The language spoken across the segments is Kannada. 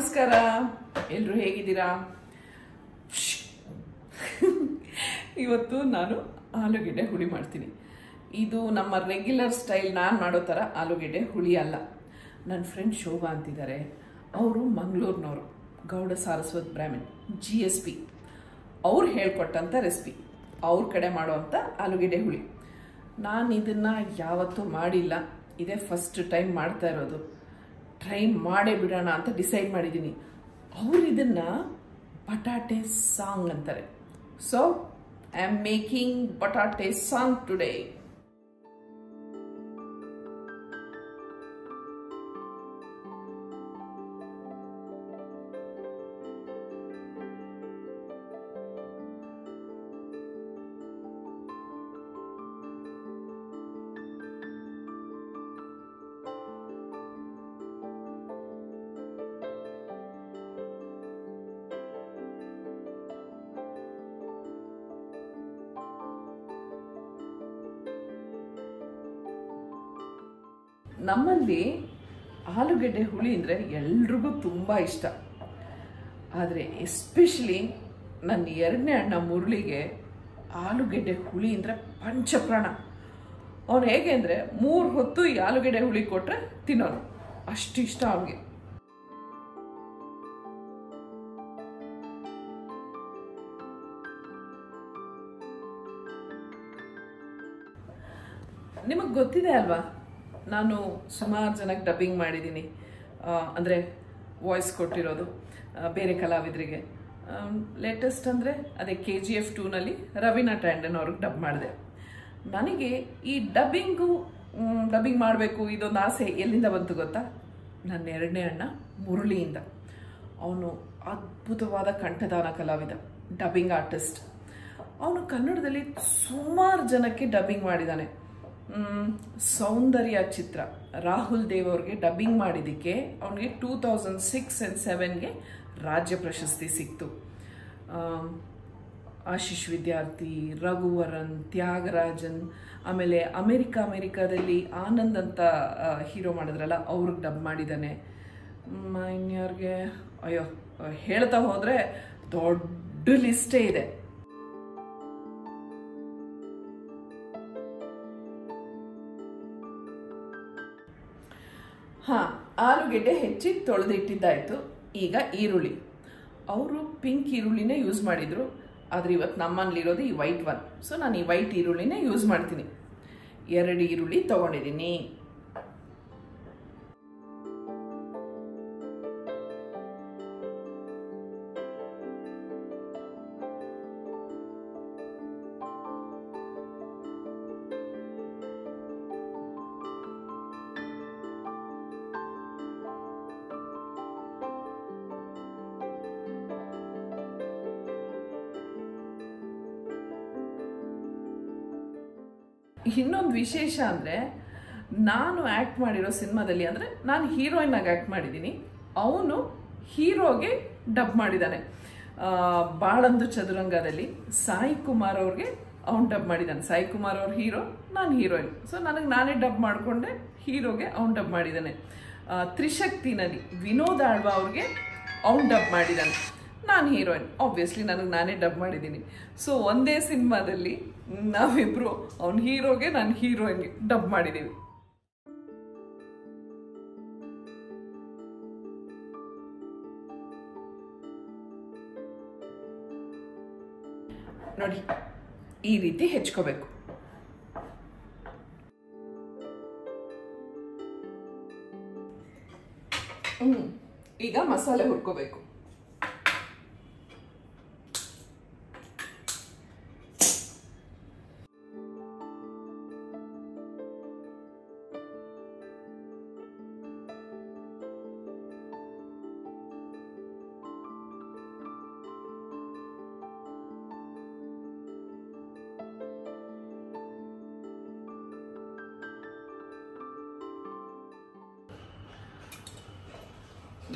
ನಮಸ್ಕಾರ ಎಲ್ಲರೂ ಹೇಗಿದ್ದೀರಾ? ಇವತ್ತು ನಾನು ಆಲೂಗೆಡ್ಡೆ ಹುಳಿ ಮಾಡ್ತೀನಿ. ಇದು ನಮ್ಮ ರೆಗ್ಯುಲರ್ ಸ್ಟೈಲ್ ನಾನು ಮಾಡೋ ಥರ ಆಲೂಗೆಡ್ಡೆ ಹುಳಿ ಅಲ್ಲ. ನನ್ನ ಫ್ರೆಂಡ್ ಶೋಭಾ ಅಂತಿದ್ದಾರೆ, ಅವರು ಮಂಗಳೂರಿನವರು, ಗೌಡ ಸಾರಸ್ವತ್ ಬ್ರಾಹ್ಮಣ್ GSP. ಅವ್ರು ಹೇಳ್ಕೊಟ್ಟಂಥ ರೆಸಿಪಿ, ಅವ್ರ ಕಡೆ ಮಾಡೋವಂಥ ಆಲೂಗೆಡ್ಡೆ ಹುಳಿ. ನಾನು ಇದನ್ನು ಯಾವತ್ತೂ ಮಾಡಿಲ್ಲ, ಇದೇ ಫಸ್ಟ್ ಟೈಮ್ ಮಾಡ್ತಾ ಇರೋದು. ಟ್ರೈ ಮಾಡೇ ಬಿಡೋಣ ಅಂತ ಡಿಸೈಡ್ ಮಾಡಿದ್ದೀನಿ. ಅವ್ರು ಇದನ್ನು ಬಟಾಟೆ ಸಾಂಗ್ ಅಂತಾರೆ. ಸೊ ಐ ಆಮ್ ಮೇಕಿಂಗ್ ಬಟಾಟೆ ಸಾಂಗ್ ಟುಡೇ. ನಮ್ಮಲ್ಲಿ ಆಲೂಗೆಡ್ಡೆ ಹುಳಿ ಅಂದರೆ ಎಲ್ರಿಗೂ ತುಂಬ ಇಷ್ಟ. ಆದರೆ ಎಸ್ಪೆಷಲಿ ನನ್ನ ಎರಡನೇ ಅಣ್ಣ ಮುರಳಿಗೆ ಆಲೂಗೆಡ್ಡೆ ಹುಳಿ ಅಂದರೆ ಪಂಚಪ್ರಾಣ. ಅವನು ಹೇಗೆ ಅಂದರೆ 3 ಹೊತ್ತು ಈ ಆಲೂಗೆಡ್ಡೆ ಹುಳಿ ಕೊಟ್ಟರೆ ತಿನ್ನೋನು, ಅಷ್ಟು ಇಷ್ಟ ಅವನಿಗೆ. ನಿಮಗೆ ಗೊತ್ತಿದೆ ಅಲ್ವಾ, ನಾನು ಸುಮಾರು ಜನಕ್ಕೆ ಡಬ್ಬಿಂಗ್ ಮಾಡಿದ್ದೀನಿ, ಅಂದರೆ ವಾಯ್ಸ್ ಕೊಟ್ಟಿರೋದು ಬೇರೆ ಕಲಾವಿದರಿಗೆ. ಲೇಟೆಸ್ಟ್ ಅಂದರೆ ಅದೇ KGF 2ನಲ್ಲಿ ರವೀನಾ ಟ್ಯಾಂಡನ್ ಅವ್ರಿಗೆ ಡಬ್ ಮಾಡಿದೆ. ನನಗೆ ಈ ಡಬ್ಬಿಂಗ್ ಮಾಡಬೇಕು ಇದೊಂದು ಆಸೆ ಎಲ್ಲಿಂದ ಬಂತು ಗೊತ್ತಾ? ನನ್ನ ಎರಡನೇ ಅಣ್ಣ ಮುರಳಿಯಿಂದ. ಅವನು ಅದ್ಭುತವಾದ ಕಂಠದಾನ ಕಲಾವಿದ, ಡಬ್ಬಿಂಗ್ ಆರ್ಟಿಸ್ಟ್. ಅವನು ಕನ್ನಡದಲ್ಲಿ ಸುಮಾರು ಜನಕ್ಕೆ ಡಬ್ಬಿಂಗ್ ಮಾಡಿದ್ದಾನೆ. ಸೌಂದರ್ಯ ಚಿತ್ರ ರಾಹುಲ್ ದೇವ್ ಅವ್ರಿಗೆ ಡಬ್ಬಿಂಗ್ ಮಾಡಿದ್ದಕ್ಕೆ ಅವನಿಗೆ 2006 and 2007ಗೆ ರಾಜ್ಯ ಪ್ರಶಸ್ತಿ ಸಿಕ್ತು. ಆಶೀಶ್ ವಿದ್ಯಾರ್ಥಿ, ರಘುವರನ್, ತ್ಯಾಗರಾಜನ್, ಆಮೇಲೆ ಅಮೆರಿಕಾದಲ್ಲಿ ಆನಂದ್ ಅಂತ ಹೀರೋ ಮಾಡಿದ್ರಲ್ಲ, ಅವ್ರಿಗೆ ಡಬ್ ಮಾಡಿದ್ದಾನೆ. ಇನ್ಯಾರಿಗೆ ಅಯ್ಯೋ ಹೇಳ್ತಾ ಹೋದರೆ ದೊಡ್ಡ ಲಿಸ್ಟೇ ಇದೆ. ಆಲೂಗೆಡ್ಡೆ ಹೆಚ್ಚಿ ತೊಳೆದಿಟ್ಟಿದ್ದಾಯಿತು. ಈಗ ಈರುಳ್ಳಿ, ಅವರು ಪಿಂಕ್ ಈರುಳ್ಳಿನೇ ಯೂಸ್ ಮಾಡಿದರು, ಆದರೆ ಇವತ್ತು ನಮ್ಮಲ್ಲಿರೋದು ಈ ವೈಟ್ ಒನ್. ಸೊ ನಾನು ಈ ವೈಟ್ ಈರುಳ್ಳಿನೇ ಯೂಸ್ ಮಾಡ್ತೀನಿ. 2 ಈರುಳ್ಳಿ ತೊಗೊಂಡಿದ್ದೀನಿ. ಇನ್ನೊಂದು ವಿಶೇಷ ಅಂದರೆ, ನಾನು ಆ್ಯಕ್ಟ್ ಮಾಡಿರೋ ಸಿನಿಮಾದಲ್ಲಿ, ಅಂದರೆ ನಾನು ಹೀರೋಯಿನ್ ಆಗಿ ಆ್ಯಕ್ಟ್ ಮಾಡಿದ್ದೀನಿ, ಅವನು ಹೀರೋಗೆ ಡಬ್ ಮಾಡಿದ್ದಾನೆ. ಬಾಳಂದು ಚದುರಂಗದಲ್ಲಿ ಸಾಯಿ ಕುಮಾರ್ ಅವ್ರಿಗೆ ಅವ್ನು ಡಬ್ ಮಾಡಿದ್ದಾನೆ. ಸಾಯಿ ಕುಮಾರ್ ಅವ್ರ ಹೀರೋ, ನಾನು ಹೀರೋಯಿನ್. ಸೊ ನನಗೆ ನಾನೇ ಡಬ್ ಮಾಡಿಕೊಂಡೆ, ಹೀರೋಗೆ ಅವ್ನು ಡಬ್ ಮಾಡಿದ್ದಾನೆ. ತ್ರಿಶಕ್ತಿನಲ್ಲಿ ವಿನೋದ್ ಆಳ್ವಾ ಅವ್ರಿಗೆ ಅವ್ನು ಡಬ್ ಮಾಡಿದ್ದಾನೆ, ನಾನು ಹೀರೋಯಿನ್. ಆಬ್ವಿಯಸ್ಲಿ ನನಗೆ ನಾನೇ ಡಬ್ ಮಾಡಿದ್ದೀನಿ. ಸೊ ಒಂದೇ ಸಿನಿಮಾದಲ್ಲಿ ನಾವಿಬ್ರು ಅವ್ನ ಹೀರೋಗೆ ನಾನು ಹೀರೋಯಿನ್ಗೆ ಡಬ್ ಮಾಡಿದ್ದೀವಿ. ನೋಡಿ, ಈ ರೀತಿ ಹೆಚ್ಕೋಬೇಕು. ಈಗ ಮಸಾಲೆ ಹುರ್ಕೋಬೇಕು.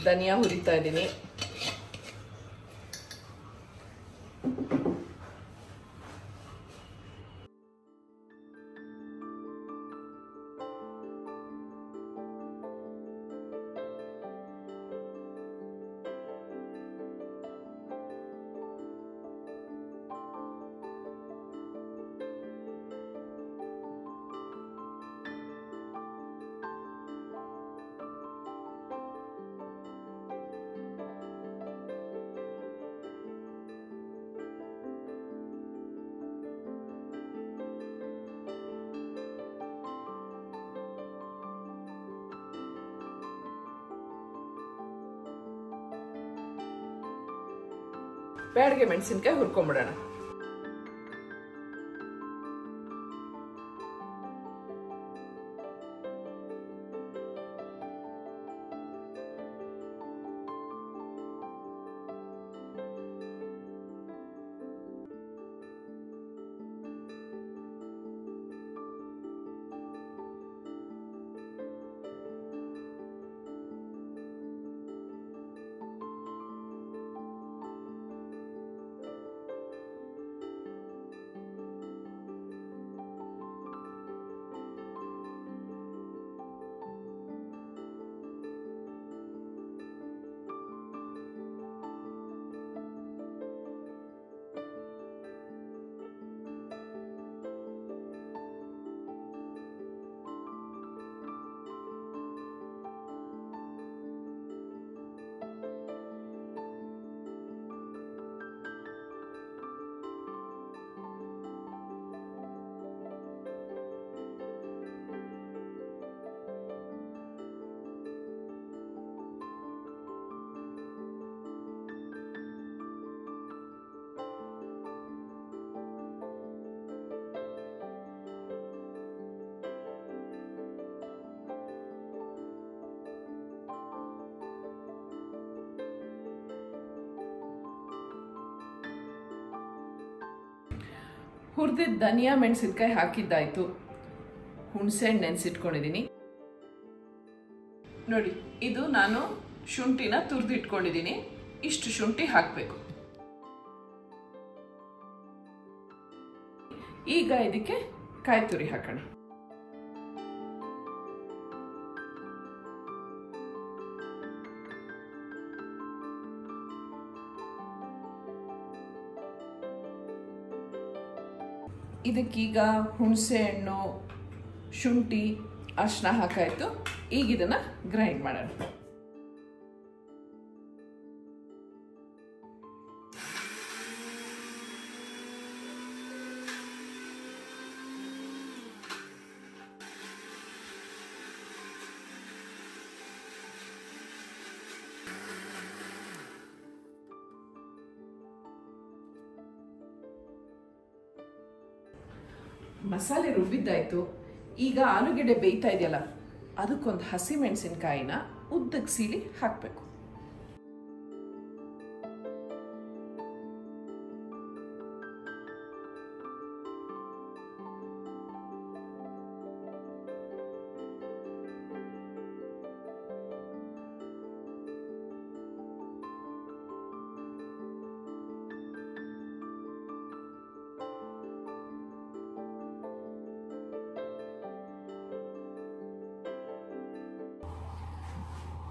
ಧನಿಯಾ ಹುರಿತಾ ಇದ್ದೀನಿ. ಬ್ಯಾಡಗೆ ಮೆಣಸಿನ್ಕಾಯಿ ಹುರ್ಕೊಂಡ್ಬಿಡೋಣ. ಹುರಿದಿದ್ದ ಧನಿಯಾ ಮೆಣಸಿನ್ಕಾಯಿ ಹಾಕಿದ್ದಾಯ್ತು. ಹುಣಸೆಹಣ್ಣು ನೆನೆಸಿಟ್ಕೊಂಡಿದ್ದೀನಿ ನೋಡಿ. ಇದು ನಾನು ಶುಂಠಿನ ತುರಿದಿಟ್ಕೊಂಡಿದ್ದೀನಿ. ಇಷ್ಟು ಶುಂಠಿ ಹಾಕಬೇಕು. ಈಗ ಇದಕ್ಕೆ ಕಾಯಿ ತುರಿ ಹಾಕೋಣ. ಇದಕ್ಕೀಗ ಹುಣಸೆ ಹಣ್ಣು, ಶುಂಠಿ, ಅರಿಶಿನ ಹಾಕಾಯ್ತು. ಈಗ ಇದನ್ನ ಗ್ರೈಂಡ್ ಮಾಡೋಣ. ಮಸಾಲೆ ರುಬ್ಬಿದ್ದಾಯ್ತು. ಈಗ ಆಲೂಗೆಡ್ಡೆ ಬೇಯ್ತಾ ಇದೆಯಲ್ಲ, ಅದಕ್ಕೊಂದು ಹಸಿ ಮೆಣಸಿನಕಾಯಿನ ಉದ್ದಕ್ಕೆ ಸೀಳಿ ಹಾಕಬೇಕು.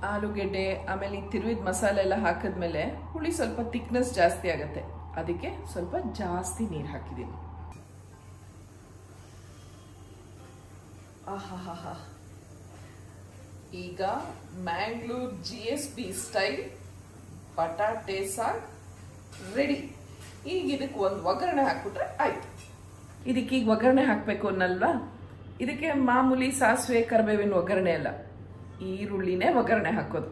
ಆಲೂಗೆಡ್ಡೆ ಆಮೇಲೆ ತಿರುವಿದ ಮಸಾಲೆ ಎಲ್ಲ ಹಾಕಿದ್ಮೇಲೆ ಹುಳಿ ಸ್ವಲ್ಪ ಥಿಕ್ನೆಸ್ ಜಾಸ್ತಿ ಆಗುತ್ತೆ. ಅದಕ್ಕೆ ಸ್ವಲ್ಪ ಜಾಸ್ತಿ ನೀರು ಹಾಕಿದ್ದೀನಿ. ಆಹಾಹಾ, ಈಗ ಮ್ಯಾಂಗ್ಳೂರ್ GSP ಸ್ಟೈಲ್ ಬಟಾಟೆ ಸಾರು ರೆಡಿ. ಈಗ ಇದಕ್ಕೆ ಒಂದು ಒಗ್ಗರಣೆ ಹಾಕ್ಬಿಟ್ರೆ ಆಯ್ತು. ಇದಕ್ಕೆ ಈಗ ಒಗ್ಗರಣೆ ಹಾಕಬೇಕು ಅನ್ನಲ್ವಾ? ಇದಕ್ಕೆ ಮಾಮೂಲಿ ಸಾಸಿವೆ ಕರಿಬೇವಿನ ಒಗ್ಗರಣೆ ಅಲ್ಲ, ಈರುಳ್ಳಿನೇ ಒಗ್ಗರಣೆ ಹಾಕೋದು.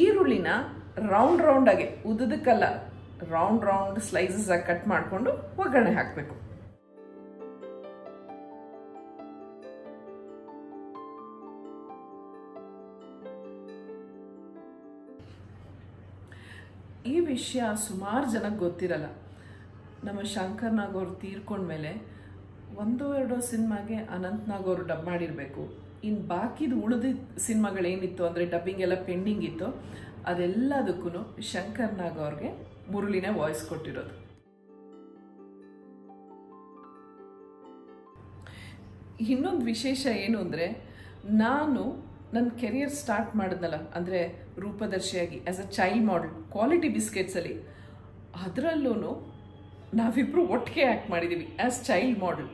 ಈರುಳ್ಳಿನ ರೌಂಡ್ ಆಗಿ, ಉದ್ದದಕ್ಕಲ್ಲ, ರೌಂಡ್ ಸ್ಲೈಸಸ್ ಆಗಿ ಕಟ್ ಮಾಡಿಕೊಂಡು ಒಗ್ಗರಣೆ ಹಾಕಬೇಕು. ಈ ವಿಷಯ ಸುಮಾರು ಜನಕ್ಕೆ ಗೊತ್ತಿರಲ್ಲ. ನಮ್ಮ ಶಂಕರ್ ನಾಗ್ ಅವರು ತೀರ್ಕೊಂಡ್ಮೇಲೆ 1-2 ಸಿನಿಮಾಗೆ ಅನಂತ್ ನಾಗ್ ಅವರು ಡಬ್ ಮಾಡಿರಬೇಕು. ಇನ್ನು ಬಾಕಿದು ಉಳಿದ ಸಿನಿಮಾಗಳೇನಿತ್ತು ಅಂದರೆ ಡಬ್ಬಿಂಗ್ ಎಲ್ಲ ಪೆಂಡಿಂಗ್ ಇತ್ತು, ಅದೆಲ್ಲದಕ್ಕೂ ಶಂಕರ್ ನಾಗ್ ಅವ್ರಿಗೆ ಮುರಳಿನೇ ವಾಯ್ಸ್ ಕೊಟ್ಟಿರೋದು. ಇನ್ನೊಂದು ವಿಶೇಷ ಏನು ಅಂದರೆ, ನಾನು ನನ್ನ ಕೆರಿಯರ್ ಸ್ಟಾರ್ಟ್ ಮಾಡಿದ್ನಲ್ಲ, ಅಂದರೆ ರೂಪದರ್ಶಿಯಾಗಿ as a child model quality ಬಿಸ್ಕೆಟ್ಸಲ್ಲಿ, ಅದರಲ್ಲೂ ನಾವಿಬ್ಬರು ಒಟ್ಟಿಗೆ ಆ್ಯಕ್ಟ್ ಮಾಡಿದ್ದೀವಿ ಆ್ಯಸ್ ಚೈಲ್ಡ್ ಮಾಡೆಲ್.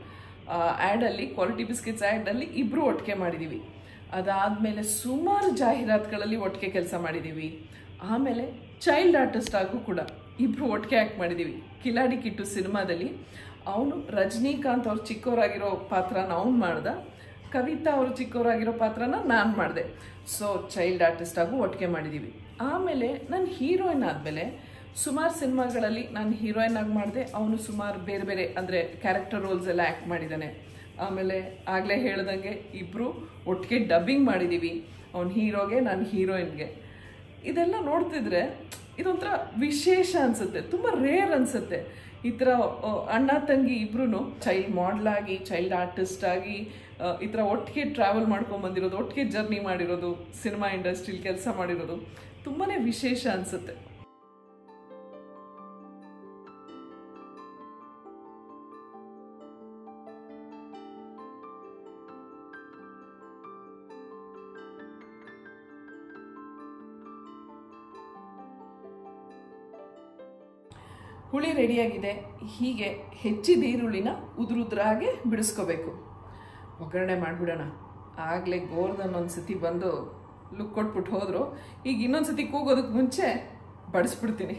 ಆ್ಯಡಲ್ಲಿ, ಕ್ವಾಲಿಟಿ ಬಿಸ್ಕೆಟ್ಸ್ ಆ್ಯಡಲ್ಲಿ ಇಬ್ಬರು ಒಟ್ಟಿಗೆ ಮಾಡಿದ್ದೀವಿ. ಅದಾದಮೇಲೆ ಸುಮಾರು ಜಾಹೀರಾತುಗಳಲ್ಲಿ ಒಟ್ಟಿಗೆ ಕೆಲಸ ಮಾಡಿದ್ದೀವಿ. ಆಮೇಲೆ ಚೈಲ್ಡ್ ಆರ್ಟಿಸ್ಟ್ ಆಗು ಕೂಡ ಇಬ್ಬರು ಒಟ್ಟಿಗೆ ಆ್ಯಕ್ಟ್ ಮಾಡಿದ್ದೀವಿ. ಕಿಲಾಡಿ ಕಿಟ್ಟು ಸಿನಿಮಾದಲ್ಲಿ ಅವನು ರಜನಿಕಾಂತ್ ಅವ್ರು ಚಿಕ್ಕವರಾಗಿರೋ ಪಾತ್ರನ ಅವ್ನು ಮಾಡ್ದ, ಕವಿತಾ ಅವರು ಚಿಕ್ಕವರಾಗಿರೋ ಪಾತ್ರನ ನಾನು ಮಾಡಿದೆ. ಸೊ ಚೈಲ್ಡ್ ಆರ್ಟಿಸ್ಟ್ ಆಗು ಒಟ್ಟಿಗೆ ಮಾಡಿದ್ದೀವಿ. ಆಮೇಲೆ ನಾನು ಹೀರೋಯಿನ್ ಆದಮೇಲೆ ಸುಮಾರು ಸಿನಿಮಾಗಳಲ್ಲಿ ನಾನು ಹೀರೋಯಿನ್ ಆಗಿ ಮಾಡಿದೆ, ಅವನು ಸುಮಾರು ಬೇರೆ ಬೇರೆ ಅಂದರೆ ಕ್ಯಾರೆಕ್ಟರ್ ರೋಲ್ಸ್ ಎಲ್ಲ ಆ್ಯಕ್ಟ್ ಮಾಡಿದ್ದಾನೆ. ಆಮೇಲೆ ಆಗಲೇ ಹೇಳ್ದಂಗೆ ಇಬ್ಬರು ಒಟ್ಟಿಗೆ ಡಬ್ಬಿಂಗ್ ಮಾಡಿದ್ದೀವಿ, ಅವ್ನು ಹೀರೋಗೆ ನಾನು ಹೀರೋಯಿನ್ಗೆ. ಇದೆಲ್ಲ ನೋಡ್ತಿದ್ರೆ ಇದೊಂಥರ ವಿಶೇಷ ಅನಿಸುತ್ತೆ, ತುಂಬ ರೇರ್ ಅನಿಸುತ್ತೆ. ಈ ಥರ ಅಣ್ಣ ತಂಗಿ ಇಬ್ರು ಚೈಲ್ಡ್ ಮಾಡೆಲ್ ಆಗಿ, ಚೈಲ್ಡ್ ಆರ್ಟಿಸ್ಟ್ ಆಗಿ ಈ ಥರ ಒಟ್ಟಿಗೆ ಟ್ರಾವೆಲ್ ಮಾಡ್ಕೊಂಬಂದಿರೋದು, ಒಟ್ಟಿಗೆ ಜರ್ನಿ ಮಾಡಿರೋದು, ಸಿನಿಮಾ ಇಂಡಸ್ಟ್ರಿಲಿ ಕೆಲಸ ಮಾಡಿರೋದು ತುಂಬಾ ವಿಶೇಷ ಅನಿಸುತ್ತೆ. ಹುಳಿ ರೆಡಿಯಾಗಿದೆ. ಹೀಗೆ ಹೆಚ್ಚಿದ ಈರುಳ್ಳಿನ ಉದುರುದ್ರಾಗೆ ಬಿಡಿಸ್ಕೋಬೇಕು. ಒಗ್ಗರಣೆ ಮಾಡಿಬಿಡೋಣ. ಆಗಲೇ ಗೋರ್ಧನ್ ಒಂದು ಸತಿ ಬಂದು ಲುಕ್ ಕೊಟ್ಬಿಟ್ಟು ಹೋದರು. ಈಗ ಇನ್ನೊಂದು ಸತಿ ಕೂಗೋದಕ್ಕೆ ಮುಂಚೆ ಬಡಿಸ್ಬಿಡ್ತೀನಿ.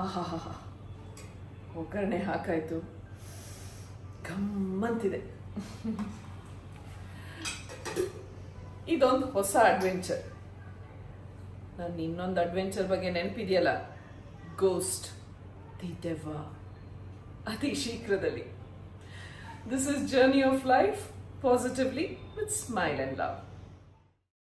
ಆಹಾ, ಒಗ್ಗರಣೆ ಹಾಕಾಯ್ತು, ಗಮ್ಮಂತಿದೆ. ಇದೊಂದು ಹೊಸ ಅಡ್ವೆಂಚರ್. ನಾನು ಇನ್ನೊಂದು ಅಡ್ವೆಂಚರ್ ಬಗ್ಗೆ ನೆನಪಿದೆಯಲ್ಲ, ಗೋಸ್ಟ್, ದಿ ದೆವ್ವ, ಅತಿ ಶೀಘ್ರದಲ್ಲಿ. This is journey of life positively with smile and love.